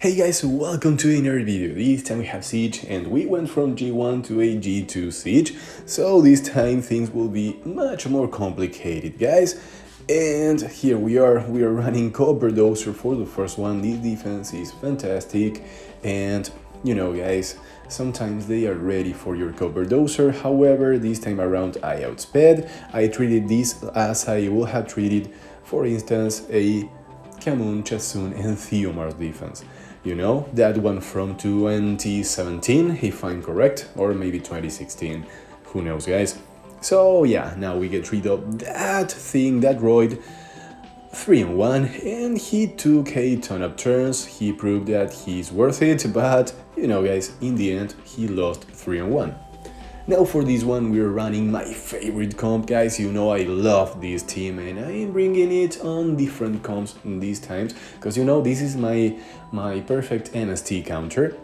Hey guys, welcome to another video. This time we have Siege and we went from G1 to a G2 Siege, so this time things will be much more complicated, guys. And here we are running Copper Dozer for the first one. This defense is fantastic, and you know guys, sometimes they are ready for your Copper Dozer. However, this time around I outsped. I treated this as I would have treated, for instance, a Kamun, Chasun and Theomar's defense. You know, that one from 2017, if I'm correct, or maybe 2016, who knows guys. So yeah, now we get rid of that thing, that droid, 3-1, and he took a ton of turns. He proved that he's worth it, but you know guys, in the end he lost 3-1. Now for this one we're running my favorite comp, guys. You know I love this team and I'm bringing it on different comps in these times because you know this is my perfect NST counter.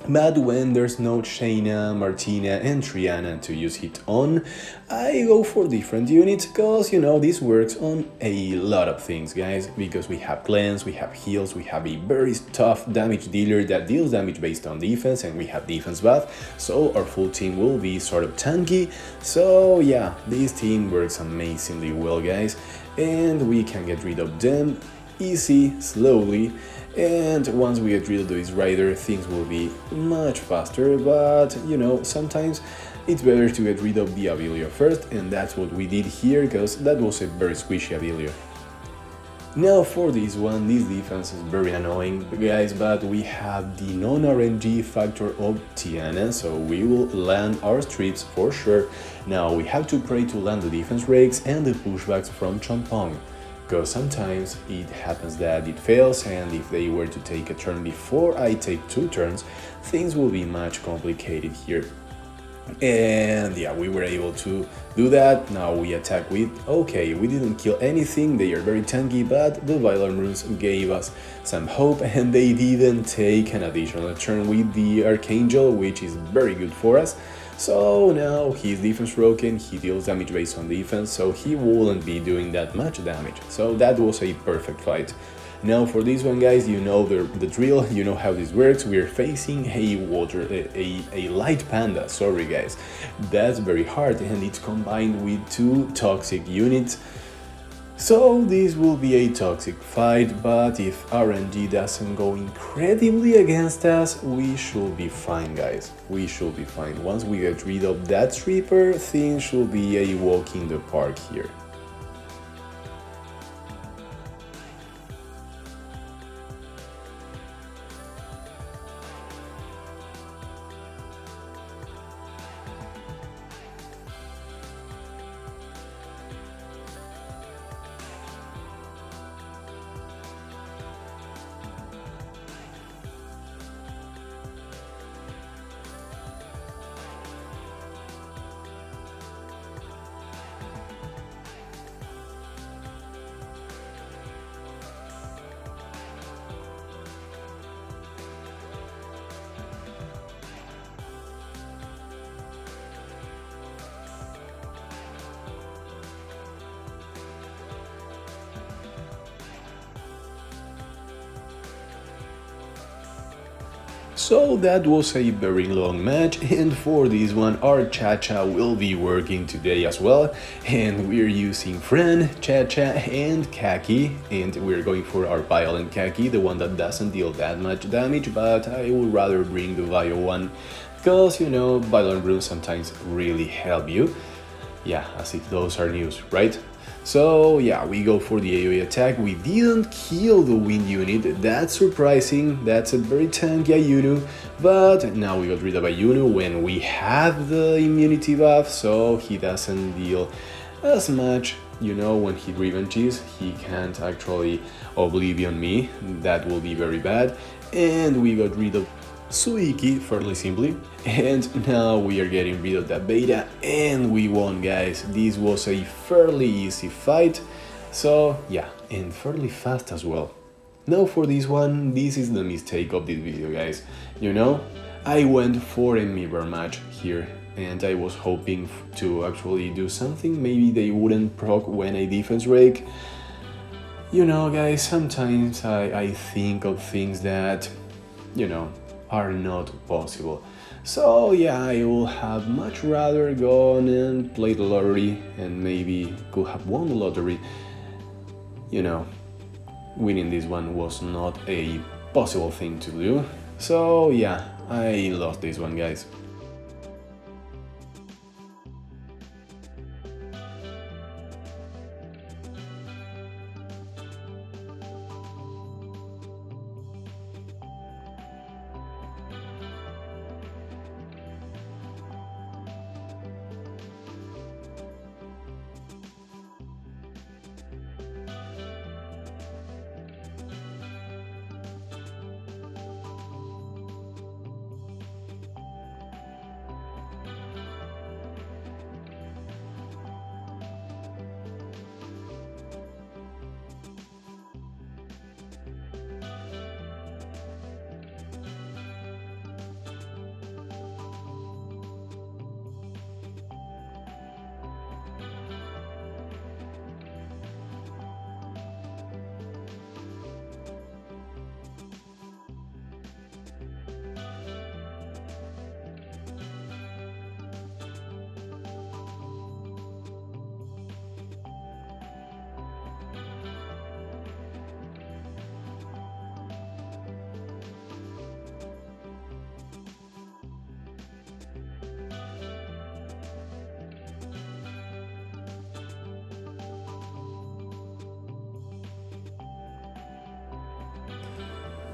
But when there's no Shayna, Martina and Triana to use it on, I go for different units because, you know, this works on a lot of things, guys, because we have cleanse, we have heals, we have a very tough damage dealer that deals damage based on defense, and we have defense buff, so our full team will be sort of tanky. So yeah, this team works amazingly well, guys, and we can get rid of them easy, slowly. And once we get rid of this rider, things will be much faster, but you know, sometimes it's better to get rid of the Abilio first, and that's what we did here, because that was a very squishy Abilio. Now for this one, this defense is very annoying, guys, but we have the non-RNG factor of Tiana, so we will land our strips for sure. Now we have to pray to land the defense rakes and the pushbacks from Champong, because sometimes it happens that it fails, and if they were to take a turn before I take 2 turns, things will be much complicated here. And yeah, we were able to do that. Now we attack with, okay, we didn't kill anything, they are very tanky, but the Violent Runes gave us some hope, and they didn't take an additional turn with the Archangel, which is very good for us. So now he's defense broken, he deals damage based on defense, so he wouldn't be doing that much damage. So that was a perfect fight. Now for this one, guys, you know the drill, you know how this works. We're facing a light panda, sorry guys. That's very hard, and it's combined with 2 toxic units. So this will be a toxic fight, but if RNG doesn't go incredibly against us, we should be fine, guys. We should be fine. Once we get rid of that Reaper, things should be a walk in the park here. So that was a very long match, and for this one our Chacha will be working today as well, and we're using Fran, Chacha and Kaki, and we're going for our Violent Kaki, the one that doesn't deal that much damage, but I would rather bring the Vio one, because you know, Violent Runes sometimes really help you. Yeah, as if those are news, right? So yeah, we go for the AoE attack. We didn't kill the wind unit, that's surprising, that's a very tanky Ayunu, but now we got rid of Ayunu when we have the immunity buff, so he doesn't deal as much. You know, when he revenges, he can't actually Oblivion me, that will be very bad. And we got rid of Suiki fairly simply, and now we are getting rid of that beta and we won, guys. This was a fairly easy fight, so yeah, and fairly fast as well. Now for this one, this is the mistake of this video, guys. You know, I went for a mirror match here and I was hoping to actually do something. Maybe they wouldn't proc when I defense rake. You know, guys, sometimes I think of things that you know, are not possible. So yeah, I will have much rather gone and played the lottery and maybe could have won the lottery. You know, winning this one was not a possible thing to do. So yeah, I lost this one, guys.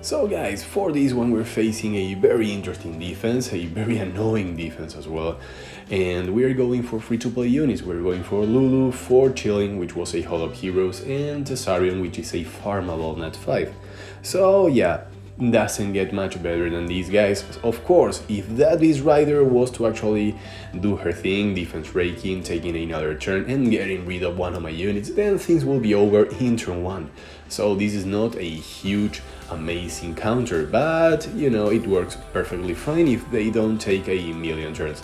So guys, for this one we're facing a very interesting defense, a very annoying defense as well. And we're going for free-to-play units. We're going for Lulu, for Chilling, which was a Hall of Heroes, and Tesarion, which is a farmable Nat 5. So yeah, doesn't get much better than these guys. Of course, if that Beast Rider was to actually do her thing, defense raking, taking another turn and getting rid of one of my units, then things will be over in turn 1. So this is not a huge, amazing counter, but you know, it works perfectly fine if they don't take a million turns.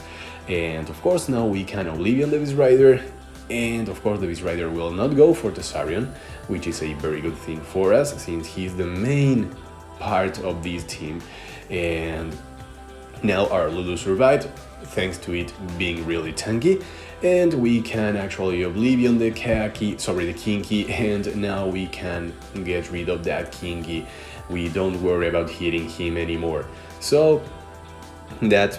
And of course now we can Oblivion the Beast Rider, and of course the Beast Rider will not go for Tesarion, which is a very good thing for us since he's the main part of this team. And now our Lulu survived thanks to it being really tanky, and we can actually Oblivion the Kinki, and now we can get rid of that Kinki. We don't worry about hitting him anymore. So that's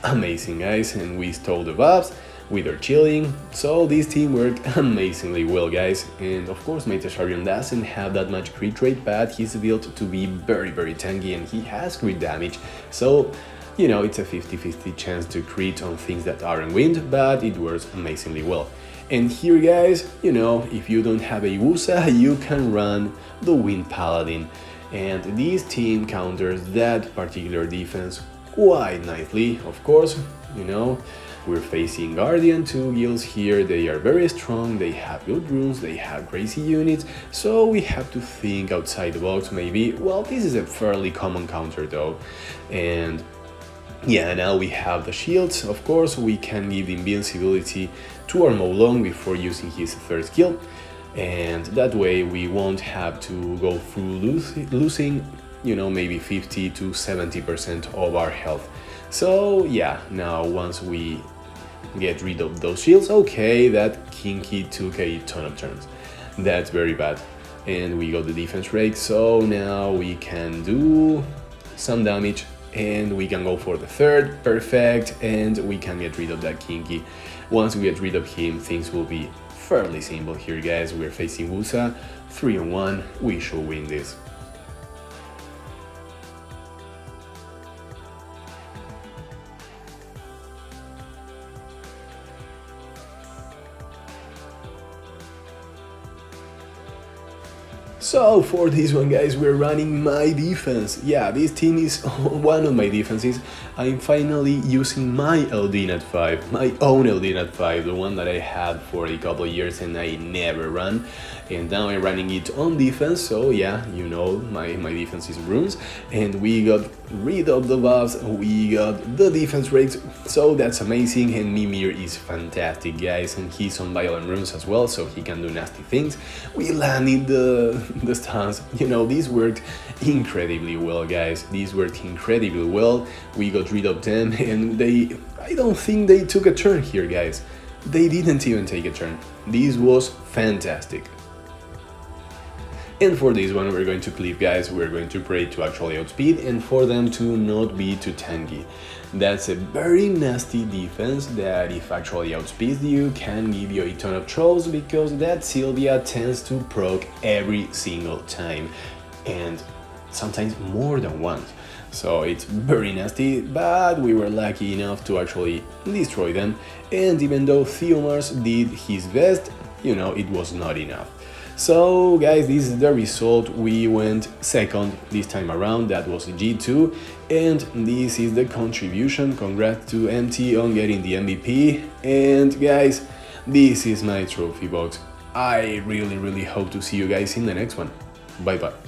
amazing, guys, and we stole the buffs with our Chilling, so this team worked amazingly well, guys. And of course my Tesarion doesn't have that much crit rate, but he's built to be very tanky and he has crit damage, so you know, it's a 50-50 chance to crit on things that aren't wind, but it works amazingly well. And here, guys, you know, if you don't have a Woosa, you can run the Wind Paladin, and this team counters that particular defense quite nicely. Of course, you know, we're facing Guardian 2 guilds here, they are very strong, they have good runes, they have crazy units, so we have to think outside the box maybe. Well, this is a fairly common counter though. And yeah, now we have the shields. Of course, we can give invincibility to our Molong before using his third skill, and that way we won't have to go through losing, you know, maybe 50 to 70% of our health. So yeah, now once we get rid of those shields, okay, that Kinki took a ton of turns. That's very bad. And we got the defense rake, so now we can do some damage and we can go for the third, perfect, and we can get rid of that Kinki. Once we get rid of him, things will be fairly simple here, guys. We're facing Woosa, 3-on-1, we should win this. So for this one, guys, we're running my defense. Yeah, this team is one of my defenses. I'm finally using my LD 5, my own LD 5, the one that I had for a couple of years and I never ran. And now I'm running it on defense, so yeah, you know, my defense is runes. And we got rid of the buffs, we got the defense rates, so that's amazing. And Mimir is fantastic, guys, and he's on violent runes as well, so he can do nasty things. We landed the stuns, these worked incredibly well, guys. These worked incredibly well. We got rid of them, and I don't think they took a turn here, guys. They didn't even take a turn. This was fantastic. And for this one, we're going to clip, guys. We're going to pray to actually outspeed and for them to not be too tanky. That's a very nasty defense that if actually outspeeds you can give you a ton of trolls, because that Sylvia tends to proc every single time, and sometimes more than once. So it's very nasty, but we were lucky enough to actually destroy them, and even though Theomars did his best, it was not enough. So guys, this is the result. We went second this time around, that was G2, and this is the contribution. Congrats to MT on getting the MVP, and guys, this is my trophy box. I really hope to see you guys in the next one. Bye bye.